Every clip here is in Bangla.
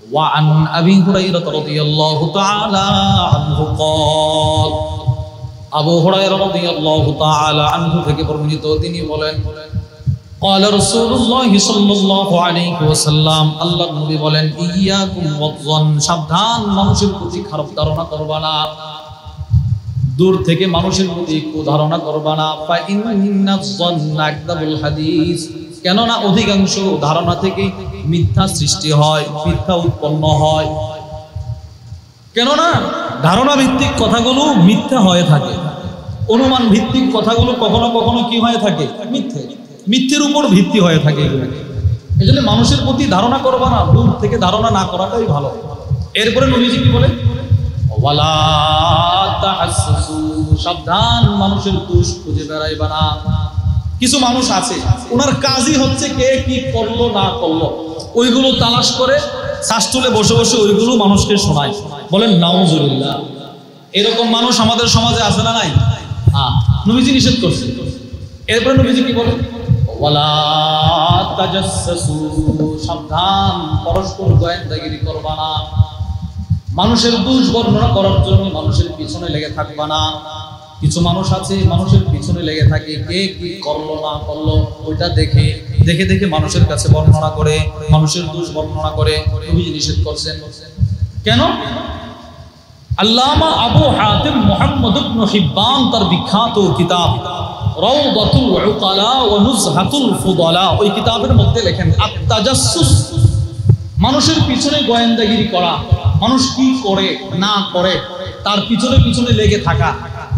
وعن أبي هريرة رضي الله تعالى عنه قال আবু হুরায়রা রাদিয়াল্লাহু তাআলা আনহু থেকে বর্ণিত তিনি বলেন قال رسول الله صلى الله عليه وسلم আল্লাহর নবী বলেন ইয়াকুম ওয়াযন সাবধান মানুষের প্রতি খারাপ ধারণা করবা না দূর থেকে মানুষের প্রতি কুধারণা করবা না ফা ইন্নাজ যান্না আকদাবুল হাদিস কেন না অধিকাংশ ধারণা থেকে মিথ্যা সৃষ্টি হয় মিথ্যা উৎপন্ন হয় কেন না ধারণা ভিত্তিক কথাগুলো মিথ্যা হয়ে থাকে অনুমান ভিত্তিক কথাগুলো কখনো কখনো কি হয়ে থাকে মিথ্যের উপর ভিত্তি হয়ে থাকে এগুলো এজন্য মানুষের প্রতি ধারণা করবা না দূর থেকে ধারণা না করাটাই ভালো এরপরে নবীজি কি বলে ওয়ালা তাহাসসু সাবধান মানুষের দোষ খুঁজে বেড়াইবা না কিছু মানুষ আছে ওনার কাজই হচ্ছে কে কি করলো না করলো ওইগুলো তালাশ করে শাস্তুলে বসে বসে ওইগুলো মানুষকে শোনায় বলেন নাউজুবিল্লাহ এরকম মানুষ আমাদের সমাজে আছে না নাই নবীজি নিষেধ করছে এরপরে নবীজি কি বলেন ওয়ালা তাজাসসু সাবধান পরস্পর গোয়েন্দাগিরি করবা না মানুষের দোষ বর্ণনা করার জন্য মানুষের পিছনে লেগে থাকবা না কিছু মানুষ আছে মানুষের পিছনে লেগে থাকে কে কি করলো না করলো ওইটা দেখে দেখে দেখে মানুষের কাছে বর্ণনা করে মানুষের দোষ বর্ণনা করে নবীজি নিষেধ করছেন কেন আল্লামা আবু হাতিম মুহাম্মদ ইবনে হিব্বান তার বিখ্যাত কিতাব রাওদাতুল উকালা ওয়া নুজহাতুল ফুদালা ওই কিতাবের মধ্যে লেখেন আত-তাজাসসুস মানুষের পিছনে গোয়েন্দাগিরি করা মানুষ কি করে না করে তার পিছনে পিছনে লেগে থাকা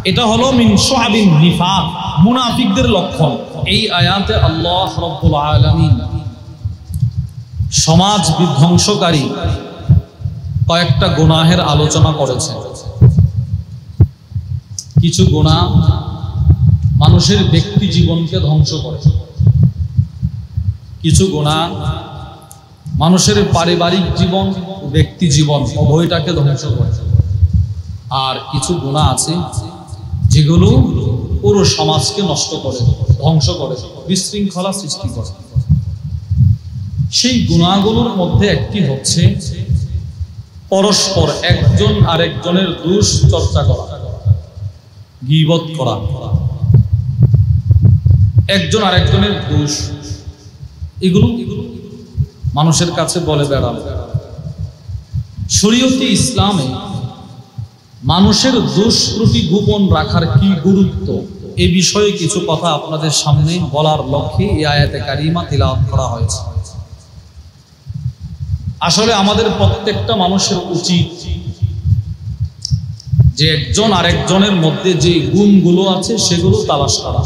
এটা হলো মিন শুআবিন নিফাক মুনাফিকদের লক্ষণ এই আয়াতে আল্লাহ রাব্বুল আলামিন সমাজ বিধ্বংসকারী কয়েকটা গুনাহের আলোচনা করেছেন কিছু গুনাহ মানুষের ব্যক্তি জীবনকে ধ্বংস করে কিছু গুনাহ মানুষের পারিবারিক জীবন ব্যক্তি জীবন উভয়টাকে ধ্বংস করে আর কিছু গুনাহ আছে যেগুলো পুরো সমাজকে নষ্ট করে ধ্বংস করে বিশৃঙ্খলা সৃষ্টি করে সেই গুনাহগুলোর মধ্যে একটি হচ্ছে পরস্পর একজন আরেকজনের দোষ চর্চা করা গীবত করা একজন আরেকজনের দোষ এগুলো মানুষের কাছে বলে বেড়ানো শরীয়তে ইসলামে মানুষের দোষ ত্রুটি গোপন রাখার কি গুরুত্ব এই বিষয়ে কিছু কথা আপনাদের সামনে বলার লক্ষ্যে এই আয়াতে কারিমা তিলাওয়াত করা হয়েছে আসলে আমাদের প্রত্যেকটা মানুষের উচিত যে একজন আরেকজনের মধ্যে যে গুণগুলো আছে সেগুলো তালাশ করা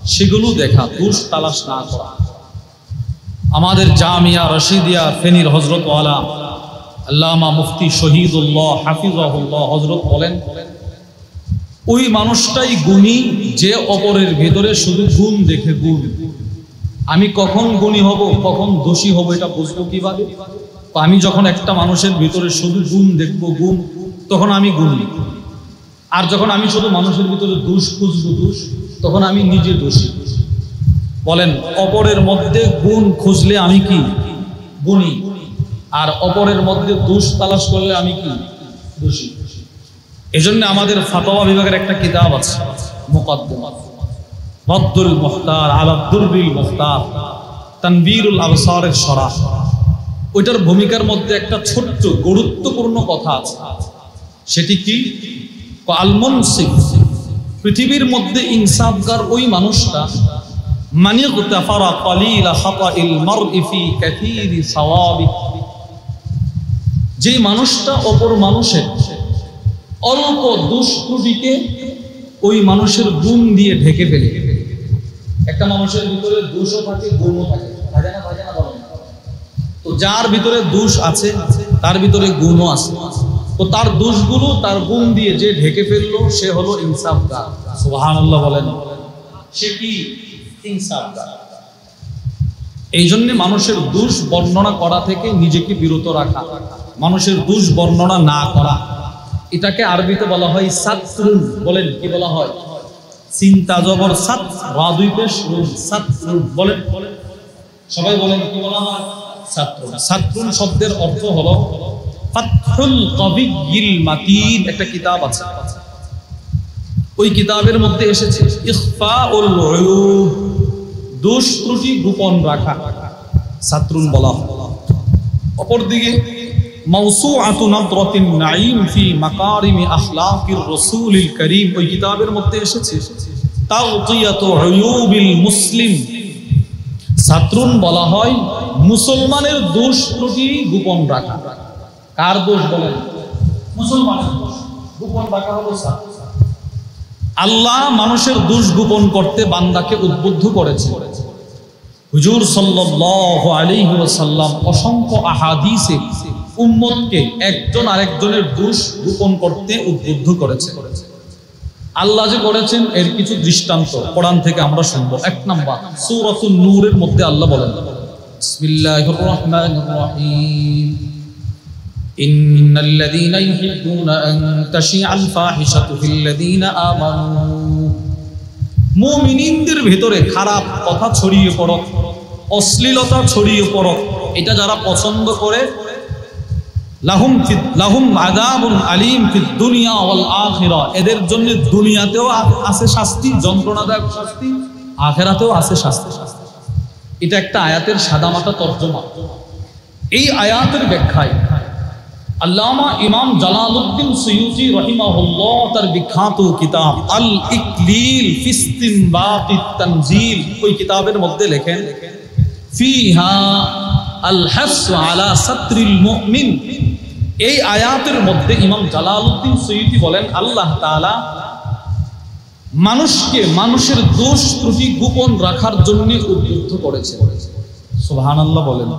সেগুলো দেখা দোষ তালাশ না করা আমাদের জামিয়া রশিদিয়া ফেনীর হযরত ওয়ালা আল্লামা মুফতি শহীদুল্লাহ হাফিজাহুল্লাহ হযরত বলেন ওই মানুষটাই গুণী যে অপরের ভেতরে শুধু গুণ দেখে গুণ আমি কখন গুণী হব কখন দোষী হব এটা বুঝবো কিভাবে আমি যখন একটা মানুষের ভিতরে শুধু গুণ দেখবো গুণ তখন আমি গুণী আর যখন আমি শুধু মানুষের ভিতরে দোষ খুঁজবো দোষ তখন আমি নিজে দোষী বলেন অপরের মধ্যে গুণ খুঁজলে আমি কি গুণী আর অপরের মধ্যে দোষ তালাশ করলে আমি কি দোষী এজন্য আমাদের ফাতোয়া বিভাগের একটা কিতাব আছে মুকদ্দিমা রাদ্দুল মুখতার আলা দুরবিল মুখতার তানবীরুল আবসারের শরাহ ওইটার ভূমিকার মধ্যে একটা ছোট্ট গুরুত্বপূর্ণ কথা আছে সেটি কি আল মুনসিফ পৃথিবীর মধ্যে ইনসাফগার ওই মানুষটা মানি গুতাফারা কালিলা খাতাইল মারই ফি কাসীরি সাওয়াবি যে মানুষটা অপর মানুষের অল্প দোষ ত্রুটিকে ওই মানুষের গুণ দিয়ে ঢেকে ফেলে একটা মানুষের ভিতরে দোষও থাকে গুণও থাকে থাকে না বলেন তো যার ভিতরে দোষ আছে তার ভিতরে গুণও আছে তো তার দোষগুলো তার গুণ দিয়ে যে ঢেকে ফেললো সে হলো ইনসাফগার সুবহানাল্লাহ বলেন সে কি ইনসাফগার এই জন্য মানুষের দোষ বর্ণনা করা থেকে নিজেকে বিরত রাখা মানুষের দোষ বর্ণনা না করা এটাকে আরবিতে বলা হয় সাতরুন বলেন কি বলা হয় চিন্তা জবর সাত রা দুই পেশ রুন সাতরুন বলেন সবাই বলেন কি বলা হয় ছাত্রুন। ছাত্রুন শব্দের অর্থ হলো ফাতহুল কবিয়্যিল মাতিন। একটা কিতাব আছে, ওই কিতাবের মধ্যে এসেছে ইখফাউল উয়ুব, দোষ ত্রুটি গোপন রাখা, ছাত্রুন বলা হয়। অপরদিকে মাওসুআতু নাদরাতিন নাঈম ফি মাকারিমি আখলাকির রাসূলিল কারীম, ওই কিতাবের মধ্যে এসেছে তাওকিয়াতু উয়ুবিল মুসলিম। ছাত্রুন বলা হয় মুসলমানের দোষ ত্রুটি গোপন রাখা। কার দোষ বলেন? মুসলমানের দোষ গোপন রাখা হলো ছাত্র। আল্লাহ মানুষের দোষ গোপন করতে বান্দাকে উদ্বুদ্ধ করেছে। হুজুর সাল্লাল্লাহু আলাইহি ওয়াসাল্লাম অসংখ্য আহাদিসে উম্মতকে একজন আরেকজনের দোষ গোপন করতে উদ্বুদ্ধ করেছে। আল্লাহ যে করেছেন এর কিছু দৃষ্টান্ত কোরআন থেকে আমরা শুনবো। এক নাম্বার সূরাতুন নূরের মধ্যে আল্লাহ বলেন, বিসমিল্লাহির রহমানির রহিম, ইন্নাল্লাযীনা ইউহিব্বুনা আন তাশিআল ফাহিশাতু ফিল্লাযীনা আমানু, মুমিনদের ভিতরে খারাপ কথা ছড়িয়ে পড়ক, অশ্লীলতা ছড়িয়ে পড়ক, এটা যারা পছন্দ করে, লাহুম আযাবুন আলীম ফিদ দুনিয়া ওয়াল আখিরা, এদের জন্য দুনিয়াতেও আছে শাস্তি, যন্ত্রণাদায়ক শাস্তি, আখিরাতেও আছে শাস্তি। এটা একটা আয়াতের সাদামাটা তরজমা। এই আয়াতের ব্যাখ্যায় আল্লামা ইমাম জালালউদ্দিন সুয়ুতি রাহিমাহুল্লাহ তার বিখ্যাত কিতাব আল ইকলিল ফি ইসতিনবাতিত তানজিল, ওই কিতাবের মধ্যে লেখেন ফিহা আল হাসু আলা সাতরিল মুমিন। এই আয়াতের মধ্যে ইমাম জালালউদ্দিন সুয়ুতি বলেন আল্লাহ তাআলা মানুষকে মানুষের দোষ ত্রুটি গোপন রাখার জন্য উদ্বুদ্ধ করেছে। সুবহানাল্লাহ বলেন।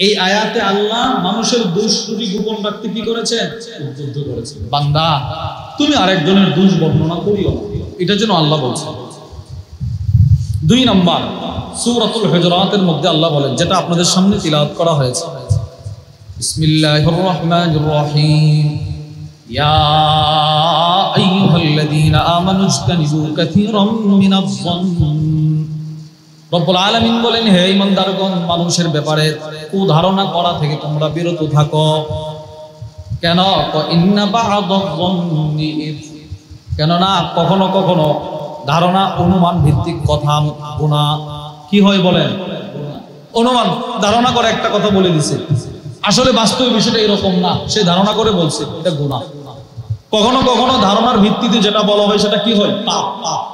এই আয়াতে আল্লাহ মানুষের দোষ ত্রুটি গোপন রাখতে কি করেছে? উদ্বুদ্ধ করেছে। বান্দা তুমি আরেকজনের দোষ বর্ণনা করিও না, এটা যেন আল্লাহ বলছে। দুই নাম্বার সূরাতুল হুজুরাতের মধ্যে আল্লাহ বলেন, যেটা আপনাদের সামনে তিলাওয়াত করা হয়েছে, বিসমিল্লাহির রহমানির রহিম, ইয়া আইয়ুহাল্লাযীনা আমানু ইজতানিবু কাসীরাম মিনাজ যন্ন। রব্বুল আলামিন বলেন, হে ঈমানদারগণ, মানুষের ব্যাপারে কুধারণা করা থেকে তোমরা বিরত থাকো। কেন? ইন্না বা'দায যন্নি, কেননা কখনো কখনো ধারণা অনুমান ভিত্তিক কথা গুনাহ কি হয় বলেন? অনুমান ধারণা করে একটা কথা বলে দিছে, আসলে বাস্তব বিষয়টা এরকম না, সে ধারণা করে বলছে, এটা গুনাহ। কখনো কখনো ধারণার ভিত্তিতে যেটা বলা হয় সেটা কি হয়? পাপ।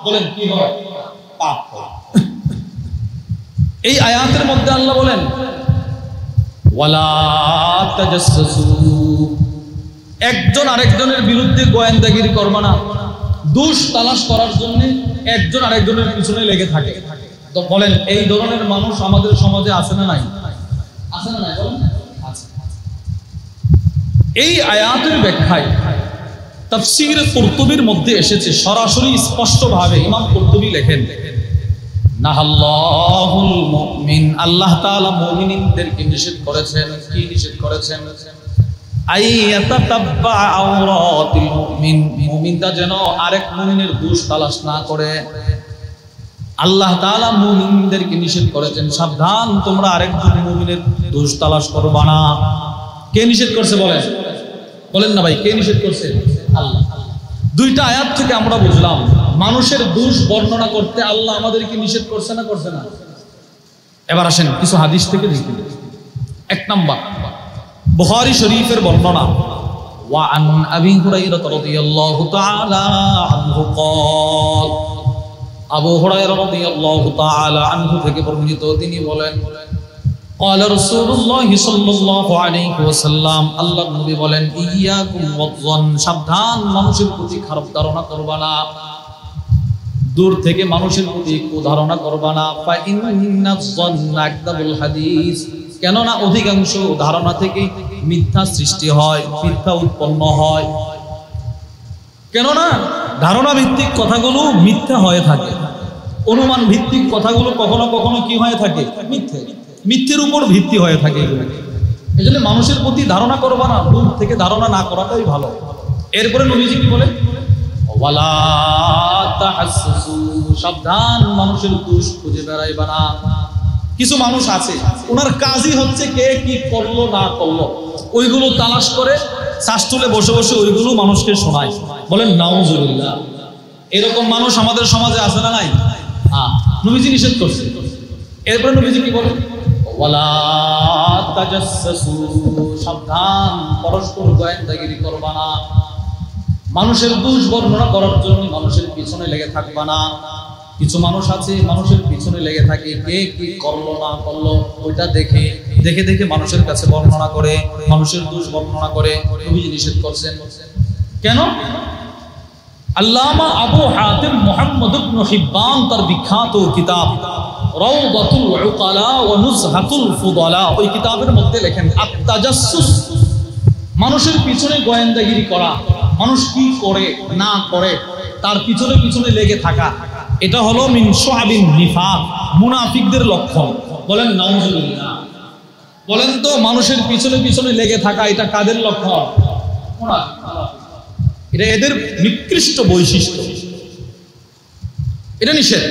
বলেন কি হয়? পাপ। এই আয়াতের মধ্যে আল্লাহ বলেন ওয়ালা তাজাসসু, একজন আরেকজনের বিরুদ্ধে গোয়েন্দাগিরি করবে না। দোষ তালাশ করার জন্য একজন আরেকজনের পিছনে লেগে থাকে। তো বলেন এই ধরনের মানুষ আমাদের সমাজে আছে না নাই? আছে না নাই? বলেন আছে। এই আয়াতের ব্যাখ্যায় তাফসীর কুরতুবীর মধ্যে এসেছে সরাসরি স্পষ্টভাবে। ইমাম কুরতুবী লেখেন, নাহাল্লাহুল মুমিন, আল্লাহ তাআলা মুমিনদেরকে নিষেধ করেছেন। কি নিষেধ করেছেন? আইয়াতাতাব্বা আওরাতিল মুমিন, মুমিনটা যেন আরেক মুমিনের দোষ তালাশ না করে। আল্লাহ তাআলা মুমিনদেরকে নিষেধ করেছেন, সাবধান তোমরা আরেকজন মুমিনের দোষ তালাশ করবা না। কে নিষেধ করছে বলেন? বলেন না ভাই, কে নিষেধ করছে? আল্লাহ। দুইটা আয়াত থেকে আমরা বুঝলাম মানুষের দোষ বর্ণনা করতে আল্লাহ আমাদেরকে নিষেধ করছে না, করছে না? এবার আসেন কিছু হাদিস থেকে দেখি। এক নাম্বার বুখারী শরীফের বর্ণনা, ওয়া আন আবি হুরায়রা রাদিয়াল্লাহু তাআলা আনহু ক্বাল, আবু হুরায়রা রাদিয়াল্লাহু তাআলা আনহু থেকে বর্ণিত, তিনি বলেন ক্বালা রাসূলুল্লাহ সাল্লাল্লাহু আলাইহি ওয়াসাল্লাম, আল্লাহর নবী বলেন ইয়াকুম ওয়াযন, সাবধান মানুষের প্রতি খারাপ ধারণা করবা না, দূর থেকে মানুষের প্রতি কুধারণা করবা না। ফা ইন্নায যন্না আকযাবুল হাদিস, কেননা অধিকাংশ ধারণা থেকে মিথ্যা সৃষ্টি হয়, মিথ্যা উৎপন্ন হয়। কেননা ধারণা ভিত্তিক কথাগুলো মিথ্যা হয়ে থাকে, অনুমান ভিত্তিক কথাগুলো কখনো কখনো কি হয়ে থাকে? মিথ্যের উপর ভিত্তি হয়ে থাকে। এই জন্য মানুষের প্রতি ধারণা করবা না, দূর থেকে ধারণা না করাটাই ভালো। এরপরে নবীজি কি বলে? ওয়ালা তাহাসসু, সাবধান মানুষের দোষ খুঁজে বেড়াইবা না। কিছু মানুষ আছে ওনার কাজই হচ্ছে কে কি করলো না করলো, ওইগুলো তালাশ করে শাস্তুলে বসে বসে ওইগুলো মানুষকে শোনায়। বলেন নাউজুবিল্লাহ। এরকম মানুষ আমাদের সমাজে আছে না নাই? নবীজি নিষেধ করছে। এরপরে নবীজি কি বলেন? ওয়ালা তাজাসসু, সাবধান, পরস্পর গোয়েন্দাগিরি করবা না। মানুষের দোষ বর্ণনা করার জন্য মানুষের পিছনে লেগে থাকবা না। কিছু মানুষ আছে মানুষের পিছনে লেগে থাকে, কে কি করলো না করলো ওইটা দেখে দেখে দেখে মানুষের কাছে বর্ণনা করে, মানুষের দোষ বর্ণনা করে। নবীজি নিষেধ করছেন। কেন? আল্লামা আবু হাতিম মুহাম্মদ ইবনে হিব্বান তার বিখ্যাত কিতাব রাউদাতুল উকালা ওয়া নুজহাতুল ফুদালা, ওই কিতাবের মধ্যে লেখেন আত-তাজাসসুস, মানুষের পিছনে গোয়েন্দাগিরি করা, মানুষ কি করে না করে তার পিছনে পিছনে লেগে থাকা, এটা হলো মিন শুআবিন নিফাক, মুনাফিকদের লক্ষণ। বলেন নাউজুবিল্লাহ। বলেন তো মানুষের পিছনে পিছনে লেগে থাকা এটা কাদের লক্ষণ? এটা এদের নিকৃষ্ট বৈশিষ্ট্য, এটা নিষেধ।